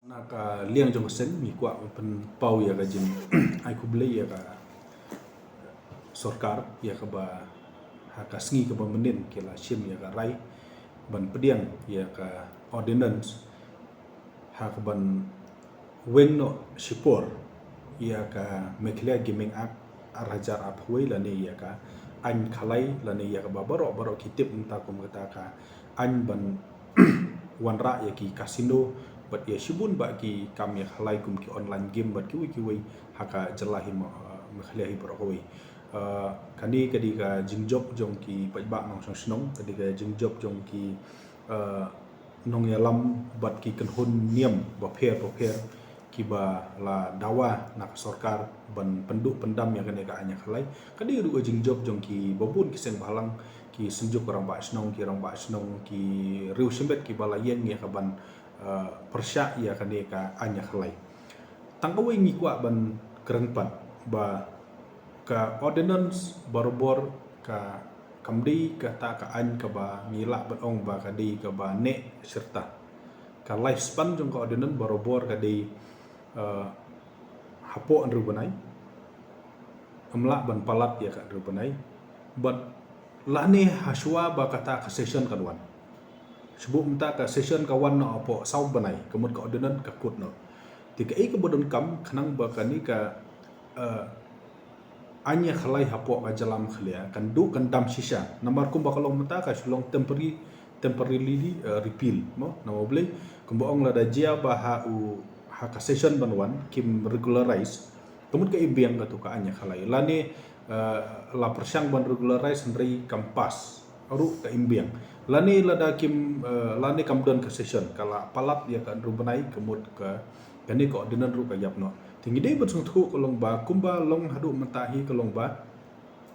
Naka liang jong sen mi kwa pen pau ya ka jin ai ku beli ya ka sorkar ya ka ba ha ka sngi ka ba menin ke la shim ya ka rai ban pediang ya ka ordinance ha ka ban wen no sipor ya ka meklia giming ak arajar ap hui la ni ya ka an khalai la ni ya ka ba baro kitip entah kum kata ka an ban wanra ya ki kasino bat ya shibun ba ki kam ya khalai kum ki online game bat ki wi haka jelahi ma khliahi bro hui kani kadi ka jingjob jong ki pajba nong song snong kadi ka jingjob jong ki nong ya lam bat ki kenhun niam ba pher ki ba la dawa nak sorkar ban penduk pendam ya kani ka anya khalai kadi ru jingjob jong ki babun ki seng balang ki senjuk orang ba snong ki riu sembet ki bala yen ya ka ban persya ya kani ka anya khalai tangkawi ngi kwa ban kerenpat ba ka ordinance barbor ka kamdi ka ta ka an ka ba ngila ban ong ba ka di ka ba ne serta ka lifespan jong ka ordinance barbor ka di hapo andru banai amla ban palat ya ka andru banai but lani haswa ba kata ka session kadwan sebut minta ka session kawan no apo sau banai kemud ka ordinance ka kut no tika i ka bodon kam khanang ba kani ka anya khalai hapo ka jalam khlia kan du kan dam shisha namar kum ba kalong minta ka sulong temporarily repeal mo na boleh kumbaong la da jia ba ha ka session banwan kim regularize kemud ka ibiang ka tu ka anya khalai lani la persyang ban regularize ndri kampas ru ka imbiang lani lada kim lani kamdon ka session kala palat ya ka ndru banai kemud ka kani ko dinan ru ka yapno tinggi dei bersung thu kolong ba kumba long hadu mentahi kolong ba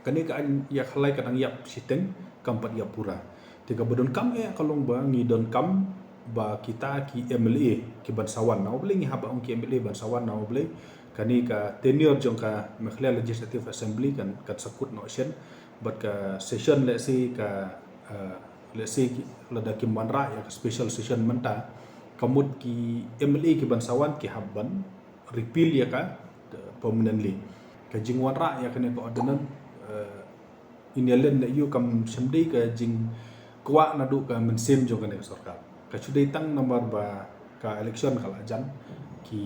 kani ka an ya khalai kadang yap siteng kampat ya pura tiga bodon kam ya kolong ba ngi don kam ba kita ki MLA ki bansawan na boleh ngi haba ong ki MLA bansawan na boleh kani ka tenure jong ka Mekhlia Legislative Assembly kan sakut no sien but ka session let's say lada kim wanra ya ka special session menta kamut ki MLA ki bansawan ki habban repeal ya ka permanently ka jing wanra ya kani ka ordinance inelen na yu kam semdei ka jing kwa na du ka mensim jong kani sarkar ka chudei tang nomor ba ka election kala jan ki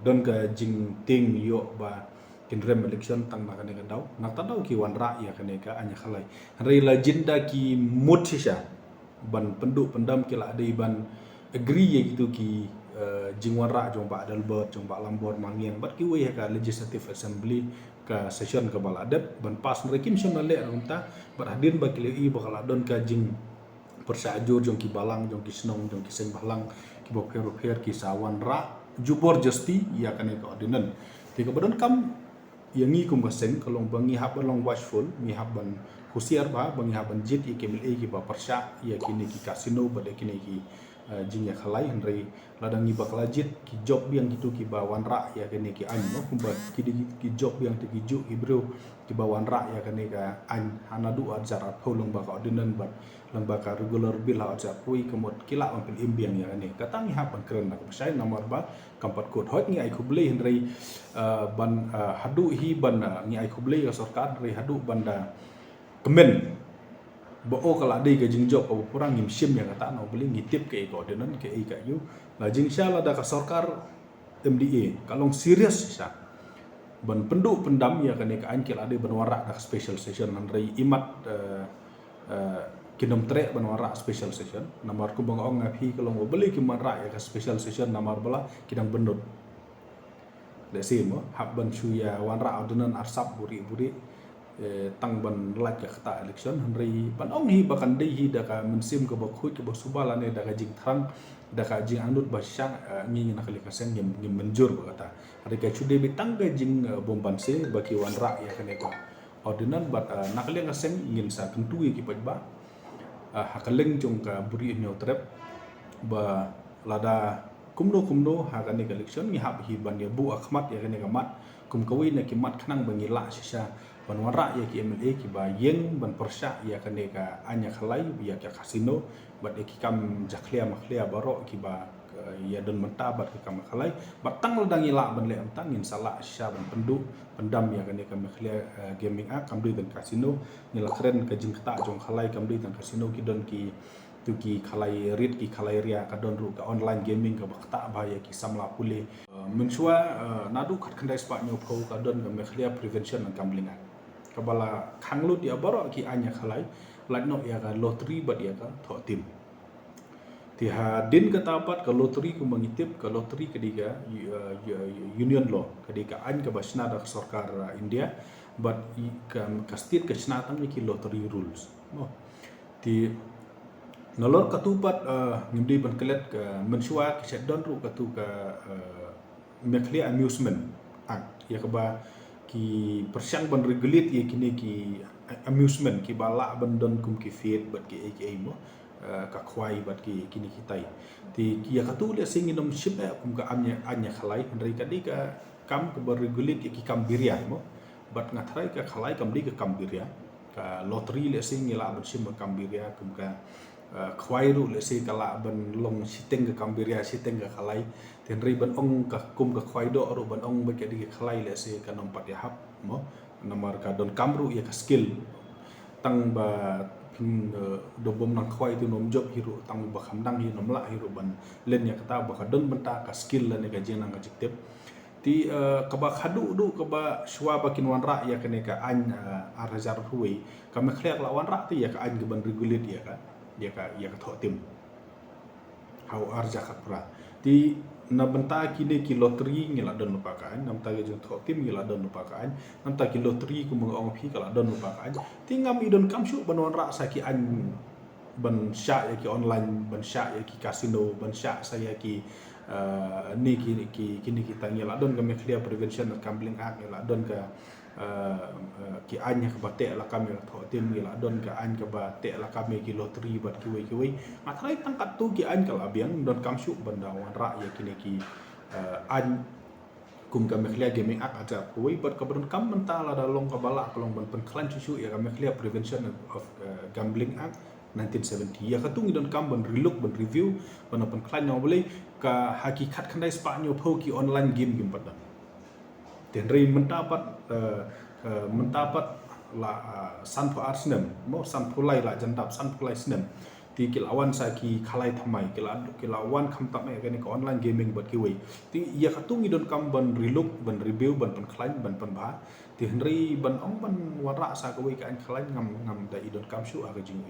don ka jing ting yo ba kinrem election tang na kani ka daw nak tadaw ki wanra ya kani ka anya khalai rei la jinda ki mut shisha ban penduk pendam ki la dei ban agree ya gitu ki jing wanra jong ba dalbot jong ba lambor mangiang bat ki we ka Legislative Assembly ka session ka baladat ban pas rekim sonale runta bat hadin ba ki bakal don ka jing persajur jong ki balang jong ki snong jong ki seng balang ki bokher ki sawan ra jubor justi ya kane ka ordinan ti ka badon kam yangi kum baseng kalong bangi hab long watchful mi haban husiar ba bangi haban jit ikemil ki ba persya ya kini ki kasino bade kini ki jing ya khalai henry ladang ni bakal jit ki job yang gitu ki ba wanra ya kini ki an no kum ba ki job yang ti ki ju ibro ki ba wanra ya kini ka an hanadu ajar holong ba ka ordinan ba lang ba ka regular bill ha ajar pui kemot kila ampil imbiang ya kini katang ni haban keren nak persai nomor ba kampat kod hot ni ai kubli henry ban hadu hi ban ni ai kubli ka sarkar ri hadu banda kemen bo kala dei ka jingjob ko kurang ngim sim yang kata no beli ngitip ke ko denan ke ka yu la jingsha la da ka sarkar MDA kalong serius sa ban penduk pendam ya kan ka ankil ade banwara da special session nan rei imat kinom tre banwara special session namar ku bang ong ngapi kalong beli ki manra ya ka special session namar bala kidang bendut le simo habban chuya wanra adunan arsap buri tang ban lak ya kata election henry pan ong hi bakan dei hi da ka mensim ka bakhu ke basubala ne da ka jing thrang da ka jing anut basyang ngi na kali kasen ngim menjur kata hari ka chude bitang ka jing bomban se baki wanra ya kane ko ordinan bat nakali kasen ngin sa tentu ki pajba hakaleng jong ka buri nyo trep ba lada kumno ha kane ka election ngi hab hi ban ya bu akhmat ya kane ka mat kum kawi na ki mat khnang bangila sisa ban wanra ya ki MLA ki ba yeng ban persya ya kane ka anya khalai ya ka kasino bat ki kam jakhlia makhlia baro ki ba ya dan mentabat ke kami khalai batang ledang ila ban le amtang in salah sya ban pendam ya kan kami khlia gaming a kamri dan kasino nila keren ke jing kata jong khalai kamri dan kasino ki don ki tu ki khalai rit ki khalai ria ka don ru ka online gaming ka bakta ba ya ki samla pule mensua nadu khat khandai spa nyo phau ka don kami khlia prevention dan gambling a kabala khanglut ya baro ki anya khalai latno ya ka lottery bat ya ka tho tim tiha din katapat ke loteri ku mengitip ke loteri kediga union law kediga an ke basna da sarkar India but ke state ke snatan ki lottery rules no ti nolor katupat ngimdi ban kelet ke mensua ke shutdown ru katu ke mekli amusement act ya ke ba ki persyang ban regulate ye kini ki amusement ki bala ban don kum ki fit bat ki aka mo ka khwai bat ki kini kitai ti kia katu le sing inom ship kum ka anya khalai ndai kadi ka kam ke regulate ki kam biria mo bat ngathrai ka khalai kam di ka kam biria ka lottery le sing ila bat sim kam biria kum ka khwai ru le sing kala ban long siteng ka kam biria siteng ka khalai ten ri ban ong ka kum ka khwai do ru ban ong ba ke di khalai le sing ka nompat ya hap mo nomor ka don kamru ya ka skill tang ba do bom nang khwai tu nom job hiru tang ba khamdang hi nom la hiru ban len ya kata ba don benta ka skill la ne ka jenang ka jiktep ti ka ba khadu du ka ba shwa ba kin wan ra ya kene ka an arajar huai ka me khliak la wan ra ti ya ka an ban regulate ya ka tho tim hau arja ka pra ti na benta kini ki lottery ngila don lupa kan nam ta ge tho tim ngila don lupa kan nam ta ki lottery ku mong ong phi kala don lupa kan tingam idon kam shu ban wan ra sa ki an ban sya ya ki online ban sya ya ki casino ban sya saya ki ni kini kita ngila don ka me clear prevention and gambling act ngila don ka ki anya ka bate la kami tho tim ngila don ka an ka bate la kami ki lottery bat ki wei matrai tangkat tu ki an kala biang don kam shu banda wan ra ya kini ki an kum kami khlia gaming act aja wei bat ka don kam mentala da long ka bala kolong ban pen klan chu ya kami khlia prevention of gambling act 1970 ya katung don kam ban relook ban review ban pen klan no boleh ka hakikat khandai spa nyo phau ki online game pada ten ri mendapat la san phu arsenal mo san phu lai la jandap san phu lai snem ti kilawan sa ki khalai thamai kilawan kham tam ke ni online gaming bat ki wei ti ya khatung idon kam ban relook ban review ban pen klan ban pen ba ti henry ban ong ban wara sa ka wei ka an klan ngam da idon kam shu aga jing